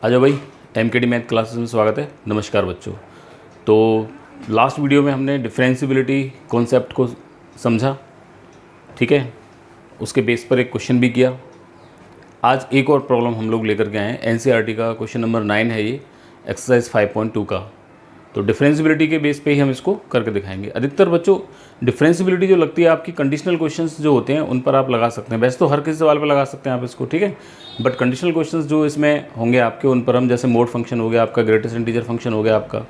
आ जाओ भाई, MKD math classes में स्वागत है। नमस्कार बच्चों। तो लास्ट वीडियो में हमने डिफरेंशियबिलिटी कॉन्सेप्ट को समझा, ठीक है। उसके बेस पर एक क्वेश्चन भी किया। आज एक और प्रॉब्लम हम लोग लेकर के आए हैं। NCERT का क्वेश्चन नंबर 9 है ये, एक्सरसाइज 5.2 का। तो डिफरेंशियबिलिटी के बेस पे ही हम इसको करके दिखाएंगे। अधिकतर बच्चों डिफरेंशियबिलिटी जो लगती है आपकी कंडीशनल क्वेश्चंस जो होते हैं उन पर आप लगा सकते हैं। वैसे तो हर किसी सवाल पर लगा सकते हैं आप इसको, ठीक है। बट कंडीशनल क्वेश्चंस जो इसमें होंगे आपके, उन पर हम, जैसे मोड फंक्शन हो गया आपका, ग्रेटेस्ट इंटीजर फंक्शन हो गया आपका,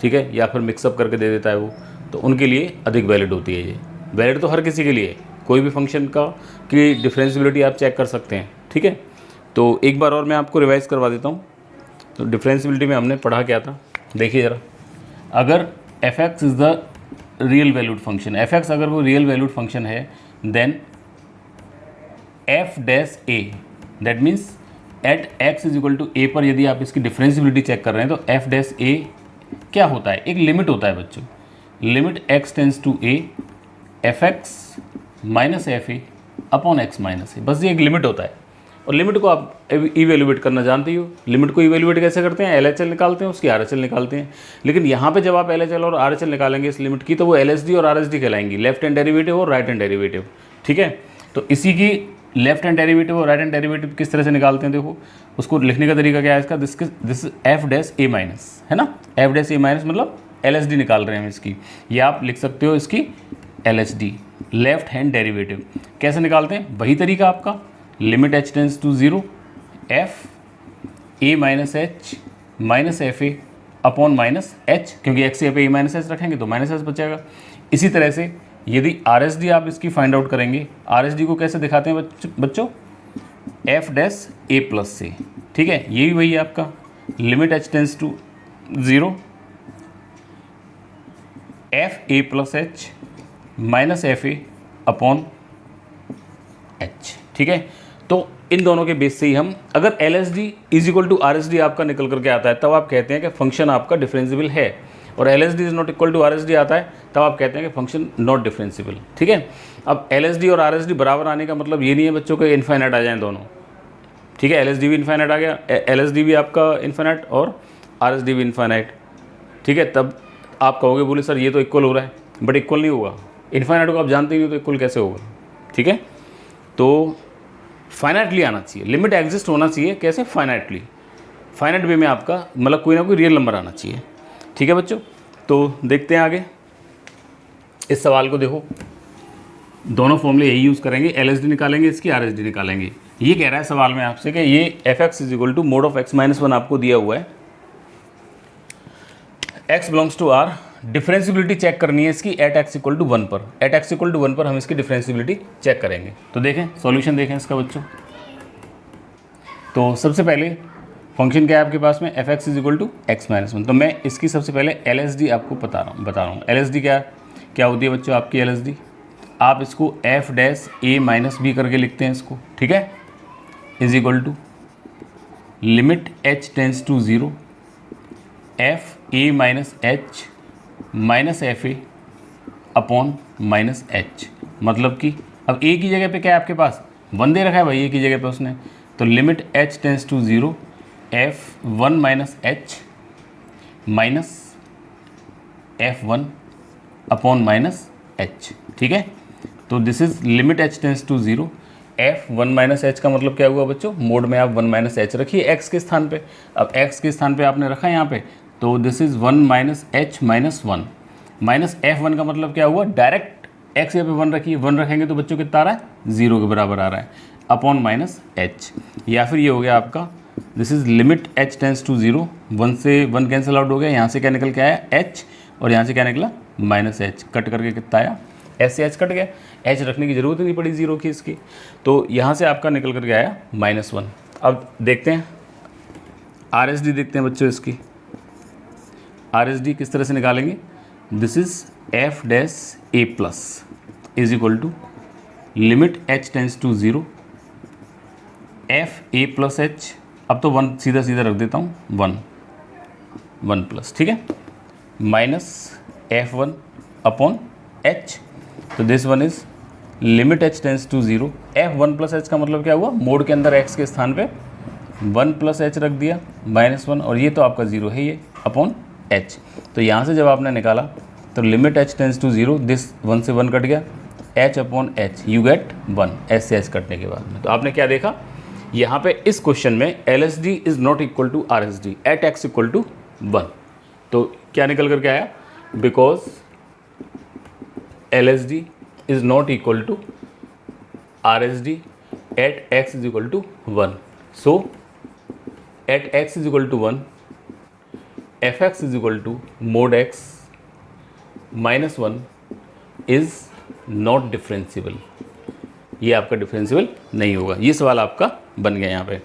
ठीक है, या फिर मिक्सअप करके दे देता है वो, तो उनके लिए अधिक वैलिड होती है ये। वैलिड तो हर किसी के लिए, कोई भी फंक्शन का की डिफरेंशियबिलिटी आप चेक कर सकते हैं, ठीक है। तो एक बार और मैं आपको रिवाइज करवा देता हूँ। तो डिफरेंशियबिलिटी में हमने पढ़ा क्या था, देखिए ज़रा। अगर f(x) is the real valued function, f(x) अगर वो रियल वैल्यूड फंक्शन है, then f dash a, that means at x is equal to a पर यदि आप इसकी डिफरेंशियबिलिटी चेक कर रहे हैं तो f डैश a क्या होता है, एक लिमिट होता है बच्चों। Limit x tends to a f(x) minus fa upon x minus a, बस ये एक लिमिट होता है। और लिमिट को आप इवेल्युएट करना जानते ही हो। लिमिट को इवेल्युएट कैसे करते हैं, LHL निकालते हैं, उसकी RHL निकालते हैं। लेकिन यहाँ पे जब आप LHL और RHL निकालेंगे इस लिमिट की, तो वो LSD और RSD कहलाएंगी, लेफ्ट हैंड डेरिवेटिव और राइट हैंड डेरिवेटिव, ठीक है। तो इसी की लेफ्ट हैंड डेरिवेटिव और राइट हैंड डेरिवेटिव किस तरह से निकालते हैं, देखो उसको लिखने का तरीका क्या है इसका, this f dash a minus, है ना। f डैश a माइनस मतलब LSD निकाल रहे हैं हम इसकी, या आप लिख सकते हो इसकी LHD, लेफ्ट हैंड डेरिवेटिव। कैसे निकालते हैं, वही तरीका आपका, limit h tends to 0 f a minus h minus F A upon minus h, क्योंकि x से पे a माइनस h रखेंगे तो माइनस h बचेगा। इसी तरह से यदि RSD आप इसकी फाइंड आउट करेंगे, RSD को कैसे दिखाते हैं बच्चों, f डैश a प्लस से, ठीक है। ये भी वही है आपका, limit h tends to 0 f a plus h minus F A upon h, ठीक है। तो इन दोनों के बेस से ही हम, अगर LSD is equal to RSD आपका निकल करके आता है तब आप कहते हैं कि फंक्शन आपका डिफरेंशियबल है, और LSD is not equal to RSD आता है तब आप कहते हैं कि फंक्शन नॉट डिफरेंशियबल, ठीक है। अब LSD और RSD बराबर आने का मतलब ये नहीं है बच्चों के इन्फाइनाइट आ जाएं दोनों, ठीक है। LSD भी इन्फाइनाइट आ गया, LSD भी आपका इन्फाइनाइट और RSD भी इन्फाइनाइट, ठीक है। तब आप कहोगे बोले सर ये तो इक्वल हो रहा है, बट इक्वल नहीं होगा। इन्फाइनाइट को आप जानते ही नहीं तो इक्वल कैसे होगा, ठीक है। तो फाइनाइटली आना चाहिए, लिमिट एग्जिस्ट होना चाहिए, कैसे, फाइनाइटली, फाइनाइट वे में आपका मतलब कोई ना कोई रियल नंबर आना चाहिए, ठीक है बच्चों। तो देखते हैं आगे इस सवाल को। देखो दोनों फॉर्मूले यही यूज़ करेंगे, LSD निकालेंगे, इसकी RSD निकालेंगे। ये कह रहा है सवाल में आपसे कि ये f(x) is equal to mod of x minus 1 आपको दिया हुआ है, x belongs to R। Differentiability check करनी है इसकी एट x इक्वल टू 1 पर, एट x इक्वल टू 1 पर हम इसकी डिफरेंशियबिलिटी चेक करेंगे। तो देखें सॉल्यूशन देखें इसका बच्चों। तो सबसे पहले फंक्शन क्या है आपके पास में, f(x) is equal to x minus 1। तो मैं इसकी सबसे पहले LSD आपको बता रहा हूँ। LSD क्या होती है बच्चों आपकी LSD, आप इसको f dash a minus b करके लिखते हैं इसको, ठीक है, is equal to limit h tends to 0 f a minus h minus F A upon minus H. मतलब कि अब ए की जगह पे क्या है आपके पास, 1 दे रखा है भाई ए की जगह पे उसने, तो limit h tends to 0 f 1 minus h minus f1 upon minus h, ठीक है। तो this is limit h tends to 0 f 1 minus h का मतलब क्या हुआ बच्चों, मोड में आप 1 माइनस h रखिए x के स्थान पे। अब x के स्थान पे आपने रखा है यहाँ पे, तो this is 1 minus h minus 1 minus f1 का मतलब क्या हुआ, डायरेक्ट x यहाँ पे 1 रखिए, 1 रखेंगे तो बच्चों कितना आ रहा है, 0 के बराबर आ रहा है, अपॉन माइनस h। या फिर ये हो गया आपका, this is limit h tends to 0, 1 से 1 कैंसिल आउट हो गया, यहाँ से क्या निकल के आया h, और यहाँ से क्या निकला माइनस h, कट करके कितना आया, s से h कट गया, h रखने की ज़रूरत ही नहीं पड़ी 0 की इसकी। तो यहाँ से आपका निकल करके आया -1। अब देखते हैं RSD, देखते हैं बच्चों इसकी RSD किस तरह से निकालेंगे। This is f dash a plus is equal to limit h tends to 0 f a plus h, अब तो 1 सीधा सीधा रख देता हूँ, 1 प्लस, ठीक है, माइनस f1 अपॉन h। तो this one is limit h tends to 0 f 1 plus h का मतलब क्या हुआ, मोड के अंदर x के स्थान पे 1 प्लस एच रख दिया -1, और ये तो आपका 0 है ये अपॉन एच। तो यहाँ से जब आपने निकाला तो limit H tends to 0, this 1 से 1 कट गया, H upon H you get 1, H से एच कटने के बाद में। तो आपने क्या देखा यहाँ पे इस क्वेश्चन में LSD is not equal to RSD at x equal to 1। तो क्या निकल करके आया, because LSD is not equal to RSD at x is equal to 1। So at x is equal to 1 fx is equal to mod x minus 1 is not differentiable. ये आपका differentiable नहीं होगा। ये सवाल आपका बन गया यहाँ पे।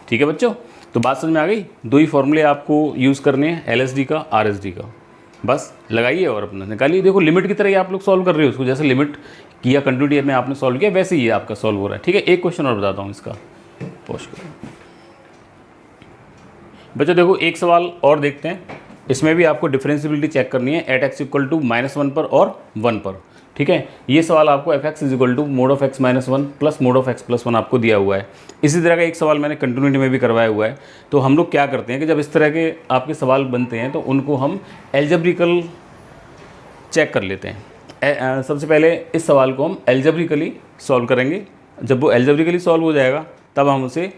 ठीक है बच्चों, तो बात समझ में आ गई। दो ही फॉर्मूले आपको यूज़ करने हैं, LSD का RSD का, बस लगाइए और अपना निकालिए। देखो लिमिट की तरह ही आप लोग सॉल्व कर रहे हो उसको, जैसे लिमिट किया कंटिन्यूटी में आपने सॉल्व किया वैसे ही आपका सॉल्व हो रहा है। ठीक है, एक क्वेश्चन और बताता हूँ इसका, पोस्ट करो बच्चों। देखो एक सवाल और देखते हैं, इसमें भी आपको डिफरेंशिएबिलिटी चेक करनी है एट x इक्वल टू -1 पर और 1 पर। ठीक है, ये सवाल आपको fx is equal to mod of x minus 1 plus mod of x plus 1 आपको दिया हुआ है। इसी तरह का एक सवाल मैंने कंटिन्यूटी में भी करवाया हुआ है। तो हम लोग क्या करते हैं कि जब इस तरह के आपके सवाल बनते हैं तो उनको हम एल्जेब्रिकल चेक कर लेते हैं। सबसे पहले इस सवाल को हम एल्जेब्रिकली सॉल्व करेंगे। जब वो एल्जेब्रिकली सॉल्व हो जाएगा तब हम उसे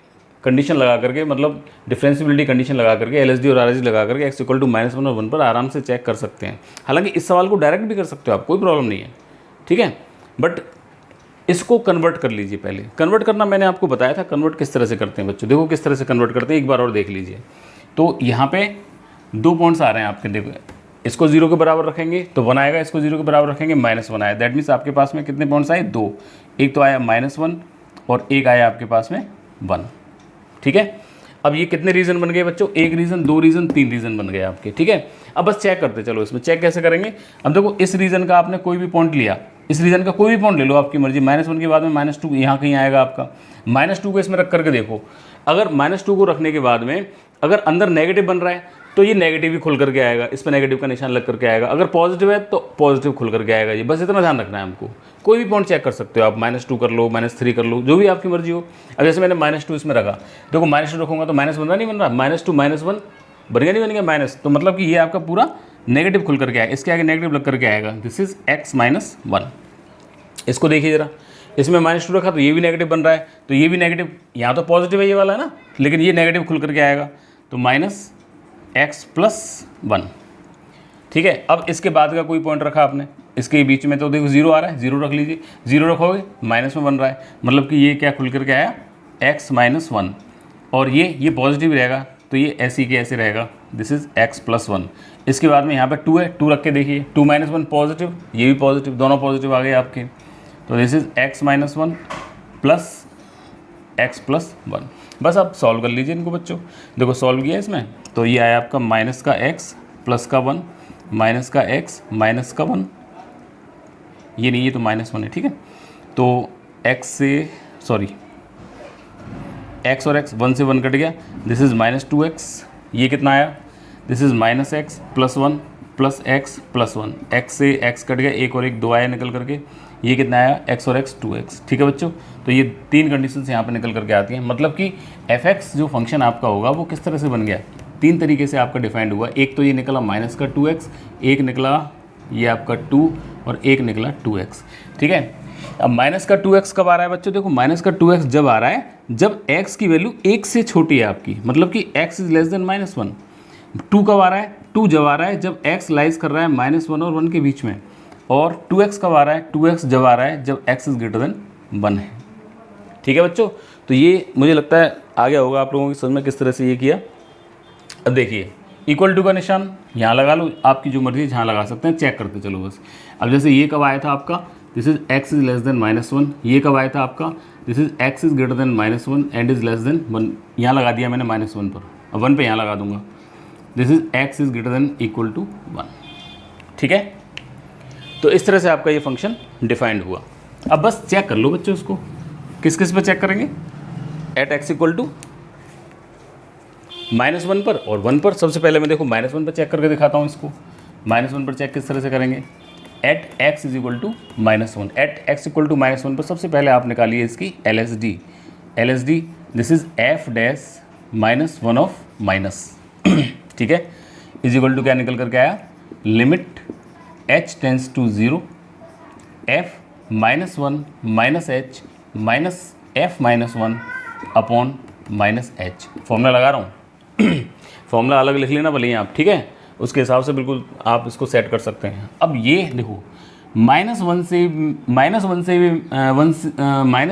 कंडीशन लगा करके, मतलब डिफरेंशिएबिलिटी कंडीशन लगा करके, LSD और RSD लगा करके x इक्वल टू -1 और 1 पर आराम से चेक कर सकते हैं। हालांकि इस सवाल को डायरेक्ट भी कर सकते हो आप, कोई प्रॉब्लम नहीं है। ठीक है, बट इसको कन्वर्ट कर लीजिए। पहले कन्वर्ट करना मैंने आपको बताया था, कन्वर्ट किस तरह से करते हैं बच्चों। देखो किस तरह से कन्वर्ट करते हैं, एक बार और देख लीजिए। तो यहाँ पे 2 पॉइंट्स आ रहे हैं आपके, देखो इसको 0 के बराबर रखेंगे तो 1 आएगा, इसको 0 के बराबर रखेंगे -1 आया। दैट मीन्स आपके पास में कितने पॉइंट्स आए, 2। एक तो आया -1 और एक आया आपके पास में 1। ठीक है, अब ये कितने रीजन बन गए बच्चों, 1 रीजन, 2 रीजन, 3 रीजन बन गए आपके। ठीक है, अब बस चेक करते चलो। इसमें चेक कैसे करेंगे, अब देखो इस रीजन का आपने कोई भी पॉइंट लिया, इस रीजन का कोई भी पॉइंट ले लो, आपकी मर्जी। -1 के बाद में -2 यहाँ कहीं आएगा आपका, -2 को इसमें रख करके देखो। अगर -2 को रखने के बाद में अगर अंदर नेगेटिव बन रहा है तो ये नेगेटिव ही खुल करके आएगा, इस पर नेगेटिव का निशान लग करके आएगा। अगर पॉजिटिव है तो पॉजिटिव खुल करके आएगा। ये बस इतना ध्यान रखना है हमको। कोई भी पॉइंट चेक कर सकते हो आप, -2 कर लो, -3 कर लो, जो भी आपकी मर्जी हो। अब जैसे मैंने -2 इसमें रखा, देखो -2 रखूँगा तो माइनस बन रहा नहीं बन रहा, -2 -1 बन गया नहीं बन गया माइनस, तो मतलब कि ये आपका पूरा नेगेटिव खुल करके आएगा, इसके आगे नेगेटिव लग करके आएगा। This is x minus 1। इसको देखिए जरा, इसमें -2 रखा तो ये भी नेगेटिव बन रहा है, तो ये भी नेगेटिव, यहाँ तो पॉजिटिव है ये वाला है ना, लेकिन ये नेगेटिव खुल करके आएगा, तो -x प्लस 1। ठीक है, अब इसके बाद का कोई पॉइंट रखा आपने, इसके बीच में तो देखो 0 आ रहा है, 0 रख लीजिए। 0 रखोगे माइनस में बन रहा है, मतलब कि ये क्या खुल करके आया, x माइनस 1, और ये पॉजिटिव रहेगा तो ये ऐसे ही के ऐसे रहेगा, दिस इज x प्लस 1। इसके बाद में यहाँ पे 2 है, 2 रख के देखिए, 2 - 1 पॉजिटिव, ये भी पॉजिटिव, दोनों पॉजिटिव आ गए आपके, तो this is x minus 1 plus x plus 1। बस आप सॉल्व कर लीजिए इनको बच्चों। देखो सॉल्व किया इसमें, तो ये आया आपका माइनस का x प्लस का 1, माइनस का x माइनस का 1, ये नहीं, ये तो -1 है। ठीक है, तो x से सॉरी x और x 1 से 1 कट गया, दिस इज़ -2x। ये कितना आया, this is -x plus 1 plus x plus 1। x से x कट गया, 1 और 1 2 आया निकल करके, ये कितना आया, x और x 2x। ठीक है बच्चों, तो ये 3 कंडीशंस यहाँ पे निकल करके आती हैं। मतलब कि fx जो फंक्शन आपका होगा वो किस तरह से बन गया, 3 तरीके से आपका डिफाइंड हुआ। एक तो ये निकला -2x, एक निकला ये आपका 2 और एक निकला 2x। ठीक है, अब -2x कब आ रहा है बच्चों, देखो -2x जब आ रहा है जब x की वैल्यू 1 से छोटी है आपकी, मतलब कि x इज लेस देन -1। 2 कब आ रहा है, 2 जब आ रहा है जब x लाइज कर रहा है -1 और 1 के बीच में, और 2x कब आ रहा है, 2x जब आ रहा है जब x इज ग्रेटर देन 1 है। ठीक है बच्चों, तो ये मुझे लगता है आ गया होगा आप लोगों की समझ में किस तरह से ये किया। अब देखिए इक्वल टू का निशान यहाँ लगा लो, आपकी जो मर्जी जहाँ लगा सकते हैं, चेक करते चलो बस। अब जैसे ये कब आया था आपका, this is x is less then -1। ये कब आया था आपका, this is x is greater then -1 and is less then 1। यहाँ लगा दिया मैंने -1 पर, अब 1 पे यहाँ लगा दूंगा, this is x is greater than equal to 1। ठीक है, तो इस तरह से आपका ये फंक्शन डिफाइंड हुआ। अब बस चेक कर लो बच्चों इसको, किस किस पे चेक करेंगे, एट x इक्वल टू -1 पर और 1 पर। सबसे पहले मैं देखो -1 पर चेक करके दिखाता हूँ इसको। -1 पर चेक किस तरह से करेंगे, at x is equal to -1। At x equal to -1 पर सबसे पहले आप निकालिए इसकी LSD। This is f dash minus one of minus, ठीक है, इज इक्वल टू क्या निकल करके आया, limit h tends to 0 f minus one minus H minus F minus one upon minus H. Formula लगा रहा हूँ फॉर्मूला अलग लिख लेना भले ही आप, ठीक है, उसके हिसाब से बिल्कुल आप इसको सेट कर सकते हैं। अब ये देखो माइनस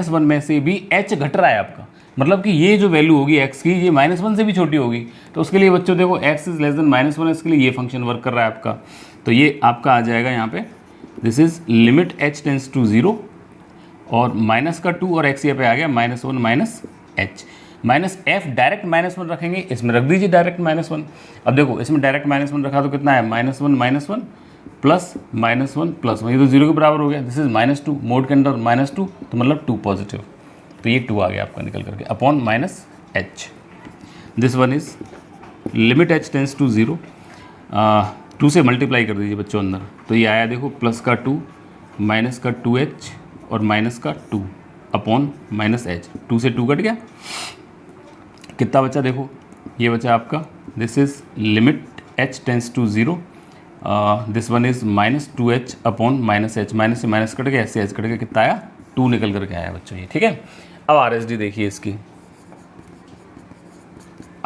वन में से भी h घट रहा है आपका, मतलब कि ये जो वैल्यू होगी x की ये माइनस वन से भी छोटी होगी, तो उसके लिए बच्चों देखो x is less then minus one, इसके लिए ये फंक्शन वर्क कर रहा है आपका, तो ये आपका आ जाएगा यहाँ पे, this is limit h tends to 0 और माइनस का 2 और x ये पे आ गया minus one minus H minus F, direct minus one रखेंगे, इसमें रख दीजिए डायरेक्ट माइनस वन। अब देखो इसमें डायरेक्ट माइनस वन रखा तो कितना है, minus one plus minus one plus one, ये तो 0 के बराबर हो गया, this is minus two, mode के अंदर माइनस टू तो मतलब 2 पॉजिटिव, तो ये 2 आ गया आपका निकल करके upon minus H. This one is limit h tends to 0, 2 से मल्टीप्लाई कर दीजिए बच्चों अंदर, तो ये आया देखो प्लस का 2 माइनस का 2h और माइनस का 2 अपॉन माइनस एच, 2 से 2 कट गया, कितना बचा देखो, ये बचा आपका, this is limit h tends to 0, this one is minus 2h upon minus H, minus से माइनस कट गया, ऐसे एच कट गया, कितना आया 2 निकल करके आया बच्चों ये, ठीक है। अब RSD देखिए इसकी,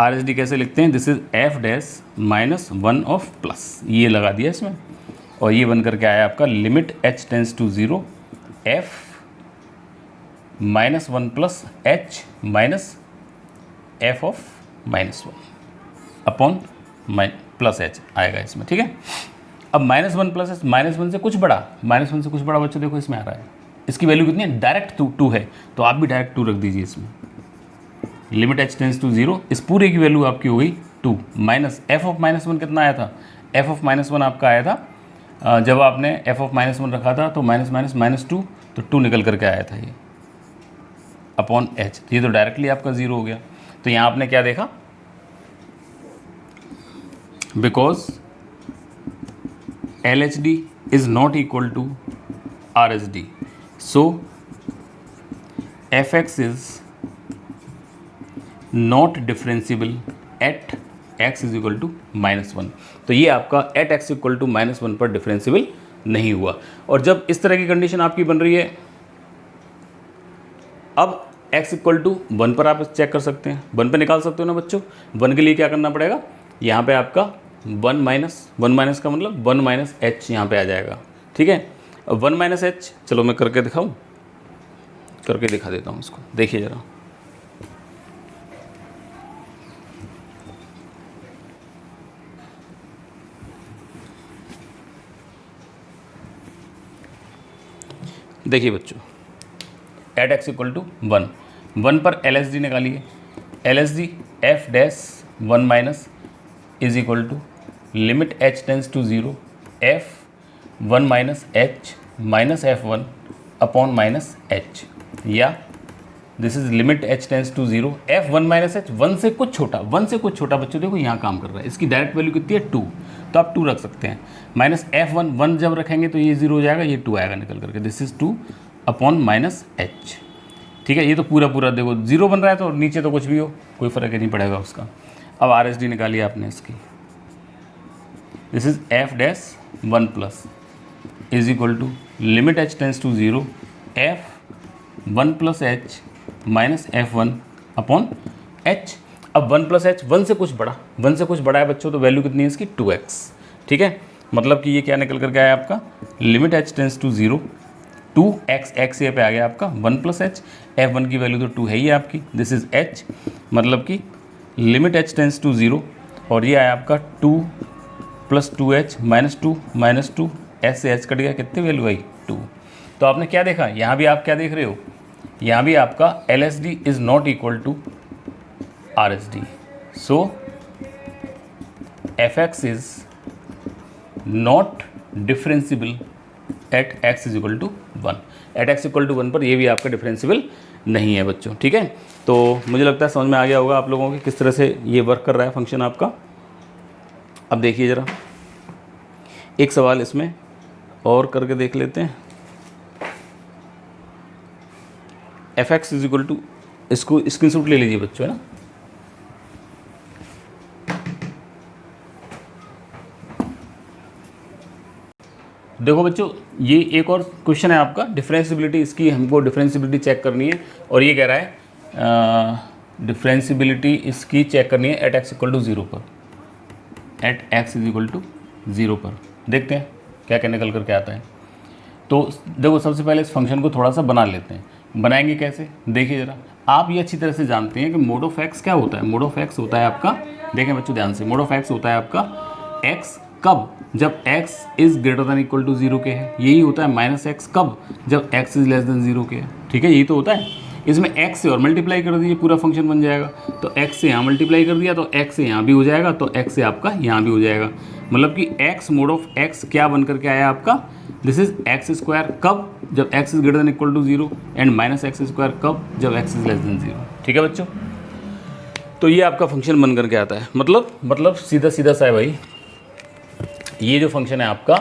RSD कैसे लिखते हैं, this is F dash minus one of plus, ये लगा दिया इसमें, और ये बन करके आया आपका limit h tends to 0 f minus one plus h minus f of minus one upon plus h आएगा इसमें, ठीक है। अब minus one plus H, minus one से कुछ बड़ा, माइनस वन से कुछ बड़ा बच्चों देखो इसमें आ रहा है, इसकी वैल्यू कितनी है, डायरेक्ट 2 है, तो आप भी डायरेक्ट 2 रख दीजिए इसमें, लिमिट h टेंस टू 0, इस पूरे की वैल्यू आपकी हो गई 2 minus f of minus one कितना आया था, f ऑफ माइनस वन आपका आया था जब आपने f ऑफ माइनस वन रखा था तो माइनस माइनस माइनस 2, तो 2 निकल करके आया था ये अपॉन h, ये तो डायरेक्टली आपका 0 हो गया। तो यहाँ आपने क्या देखा, because LHD is not equal to RSD, so fx is not differentiable at x is equal to minus one, तो ये आपका at x equal to minus one पर डिफरेंशिएबल नहीं हुआ। और जब इस तरह की कंडीशन आपकी बन रही है, अब x इक्वल टू 1 पर आप चेक कर सकते हैं, 1 पे निकाल सकते हो ना बच्चों, 1 के लिए क्या करना पड़ेगा, यहाँ पे आपका 1 माइनस का मतलब 1 माइनस एच यहाँ पे आ जाएगा, ठीक है। 1 माइनस एच, चलो मैं करके दिखाऊँ, करके दिखा देता हूँ इसको, देखिए ज़रा, देखिए बच्चों, एट एक्स इक्वल टू 1 पर LSD निकालिए, LSD f dash 1 minus is equal to limit h tends to 0 f 1 minus h minus f1 upon minus h, या this is limit h tends to 0 f 1 minus h, 1 से कुछ छोटा बच्चों देखो यहाँ काम कर रहा है, इसकी डायरेक्ट वैल्यू कितनी है 2, तो आप 2 रख सकते हैं, माइनस f1 1 जब रखेंगे तो ये 0 हो जाएगा, ये 2 आएगा निकल करके, this is 2 upon minus h, ठीक है। ये तो पूरा देखो 0 बन रहा है, तो नीचे तो कुछ भी हो कोई फ़र्क ही नहीं पड़ेगा उसका। अब RSD निकालिए आपने इसकी, this is f dash 1 plus is equal to limit h tends to 0 f 1 plus h minus f1 upon h। अब 1 प्लस एच 1 से कुछ बड़ा है बच्चों, तो वैल्यू कितनी है इसकी 2x, ठीक है। मतलब कि ये क्या निकल करके आया आपका, limit h tends to 0 2x ये पे आ गया आपका 1 प्लस एच, f1 की वैल्यू तो 2 है ही आपकी, दिस इज h, मतलब कि लिमिट h टेंस टू 0, और ये आया आपका 2 प्लस 2h माइनस 2 s से h कट गया, कितनी वैल्यू आई 2। तो आपने क्या देखा, यहाँ भी आप क्या देख रहे हो, यहाँ भी आपका LSD is not equal to RSD, so fx is not differentiable at x is equal to 1, at x equal to 1 पर ये भी आपका डिफरेंशिएबल नहीं है बच्चों, ठीक है। तो मुझे लगता है समझ में आ गया होगा आप लोगों के किस तरह से ये वर्क कर रहा है फंक्शन आपका। अब देखिए ज़रा एक सवाल इसमें और करके देख लेते हैं, fx इज इक्वल टू, इसको स्क्रीनशॉट ले लीजिए बच्चों, है ना, देखो बच्चों, ये एक और क्वेश्चन है आपका डिफरेंशिबिलिटी, इसकी हमको डिफरेंशिबिलिटी चेक करनी है और ये कह रहा है डिफरेंशिबिलिटी इसकी चेक करनी है एट एक्स इक्वल टू 0 पर, at x is equal to 0 पर। देखते हैं क्या क्या निकल करके आता है। तो देखो सबसे पहले इस फंक्शन को थोड़ा सा बना लेते हैं। बनाएंगे कैसे, देखिए ज़रा, आप ये अच्छी तरह से जानते हैं कि मोड ऑफ एक्स क्या होता है। मोड ऑफ एक्स होता है आपका, देखें बच्चों ध्यान से, मोड ऑफ एक्स होता है आपका एक्स कब, जब x is greater than equal to 0 के है। यही होता है माइनस एक्स कब, जब x इज़ लेस देन 0 के है। ठीक है, यही तो होता है। इसमें x से और मल्टीप्लाई कर दीजिए, पूरा फंक्शन बन जाएगा। तो x से यहाँ मल्टीप्लाई कर दिया तो x से यहाँ भी हो जाएगा, तो x से आपका यहाँ भी हो जाएगा। मतलब कि x मोड ऑफ x क्या बन करके आया आपका, दिस इज एक्स स्क्वायर कब, जब x is greater than equal to 0 and minus x square कब, जब x इज़ लेस देन 0। ठीक है बच्चों, तो ये आपका फंक्शन बन करके आता है। मतलब सीधा सीधा सा है भाई, ये जो फंक्शन है आपका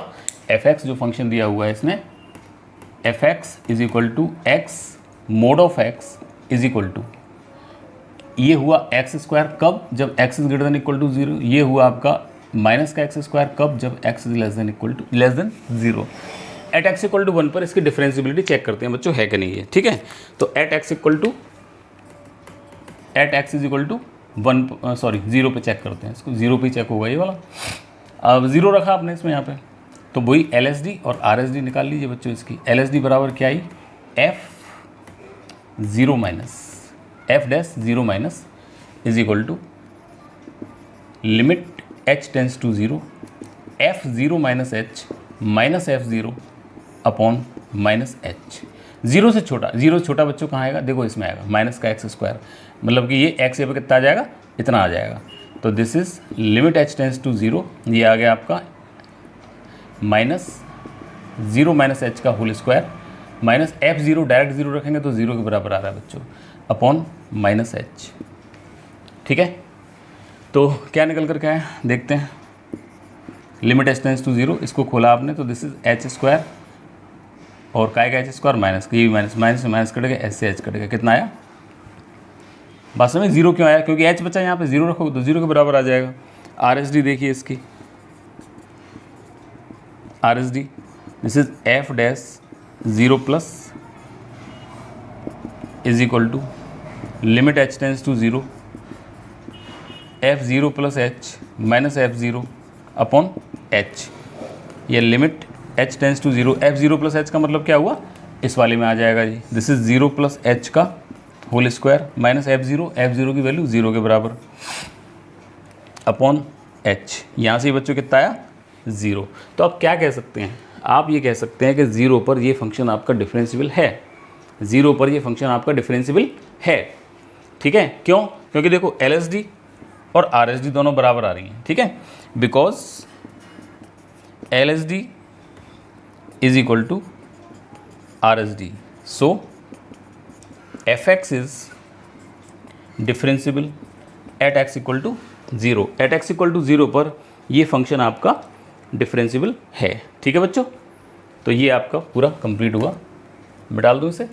f(x) जो फंक्शन दिया हुआ है इसने, f(x) is equal to x mod of x is equal to, ये हुआ एक्स स्क्वायर कब, जब x is greater than equal to 0। ये हुआ आपका माइनस का एक्स स्क्वायर कब, जब x is less than 0। At x equal to 1 पर इसकी डिफरेंशिबिलिटी चेक करते हैं बच्चों, है कि नहीं है। ठीक है, तो at x is equal to 0 पे चेक करते हैं इसको। 0 पे चेक होगा ये वाला। अब 0 रखा आपने इसमें यहाँ पे, तो वही LSD और RSD निकाल लीजिए बच्चों। इसकी LSD बराबर क्या आई, f0 minus is equal to limit h tends to 0 f0 minus h minus f0 upon minus h। 0 से छोटा बच्चों कहाँ आएगा, देखो इसमें आएगा माइनस का एक्स स्क्वायर, मतलब कि ये x यहाँ पे कितना आ जाएगा, इतना आ जाएगा। तो this is limit h tends to 0, ये आ गया आपका माइनस 0 माइनस h का whole square minus f0, direct 0 रखेंगे तो 0 के बराबर आ रहा है बच्चों, अपॉन माइनस h। ठीक है, तो क्या निकल कर क्या है देखते हैं। लिमिट h टेंस टू 0, इसको खोला आपने तो दिस इज h स्क्वायर और काय का h स्क्वायर माइनस, ये भी माइनस से माइनस कटेगा, h से h कटेगा, कितना आया। वास्तव में 0 क्यों आया, क्योंकि h बचा यहाँ पे, 0 रखोगे तो 0 के बराबर आ जाएगा। RSD देखिए इसकी, RSD this is f dash 0 plus is equal to limit h tends to 0 f0 plus h minus f0 upon h। ये limit h tends to 0, f0 plus h का मतलब क्या हुआ, इस वाले में आ जाएगा जी। दिस इज 0 प्लस h का होल स्क्वायर माइनस f0 की वैल्यू 0 के बराबर अपॉन h। यहाँ से बच्चों कितना आया, 0। तो आप क्या कह सकते हैं, आप ये कह सकते हैं कि 0 पर ये फंक्शन आपका डिफरेंशिएबल है। 0 पर ये फंक्शन आपका डिफरेंशिएबल है। ठीक है, क्यों, क्योंकि देखो LSD और RSD दोनों बराबर आ रही हैं। ठीक है, because LSD is equal to RSD, so fx is differentiable at x equal to 0। At x equal to 0 पर ये फंक्शन आपका डिफरेंशिएबल है। ठीक है बच्चों, तो ये आपका पूरा कंप्लीट हुआ। मैं डाल दूँ इसे।